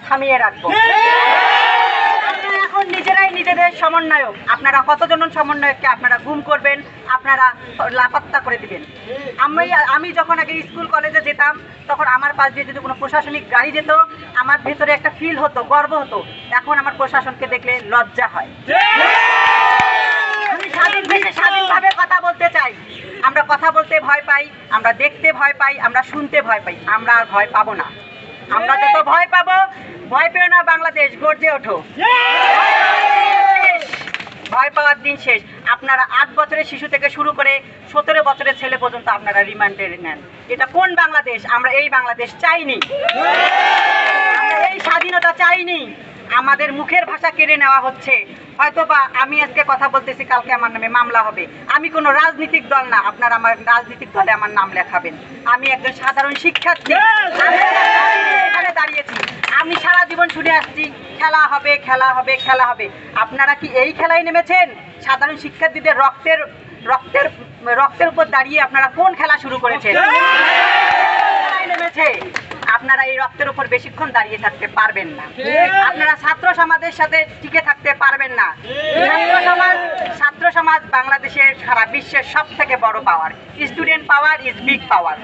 থামিয়ে রাখবো। আপনারা এখন নিজেরাই নিজেদের সমন্বয়ক। আপনারা কতজন সমন্বয়ককে আপনারা গুম করবেন, আপনারা লাপাত্তা করে দিবেন। আমি যখন আগে স্কুল কলেজে যেতাম তখন আমার পাশ দিয়ে যদি কোনো প্রশাসনিক গাড়ি যেত আমার ভেতরে একটা ফিল হতো, গর্ব হতো। এখন আমার প্রশাসনকে দেখলে লজ্জা হয়। আমি স্বাধীনভাবে কথা বলতে চাই। আমরা কথা বলতে ভয় পাই, আমরা দেখতে ভয় পাই, আমরা শুনতে ভয় পাই। আমরা আর ভয় পাবো না। আমরা যত ভয় পাবো, ভয় পেও না বাংলাদেশ, গর্জে ওঠো। ভয় পাওয়ার দিন শেষ। আপনারা 8 বছরের শিশু থেকে শুরু করে 17 বছরের ছেলে পর্যন্ত আপনারা রিমান্ডে নেন। এটা কোন বাংলাদেশ? আমরা এই বাংলাদেশ চাইনি। আমরা এই স্বাধীনতা চাইনি। আমাদের মুখের ভাষা কেড়ে নেওয়া হচ্ছে। হয়তোবা আমি আজকে কথা বলতেছি, কালকে আমার নামে মামলা হবে। আমি কোনো রাজনৈতিক দল না, আপনারা আমার রাজনৈতিক দলে আমার নাম লেখাবেন। আমি একজন সাধারণ শিক্ষার্থী, এখানে দাঁড়িয়েছি। আমি সারা জীবন শুনে আসছি খেলা হবে, খেলা হবে, খেলা হবে। আপনারা কি এই খেলায় নেমেছেন? সাধারণ শিক্ষার্থীদের রক্তের উপর দাঁড়িয়ে আপনারা কোন খেলা শুরু করেছেন? নেমেছে। আপনারা এই রক্তের উপর বেশিক্ষণ দাঁড়িয়ে থাকতে পারবেন না। আপনারা ছাত্র সমাজের সাথে টিকে থাকতে পারবেন না। ছাত্র সমাজ বাংলাদেশের সারা বিশ্বের সবথেকে বড় power. Student power is big power.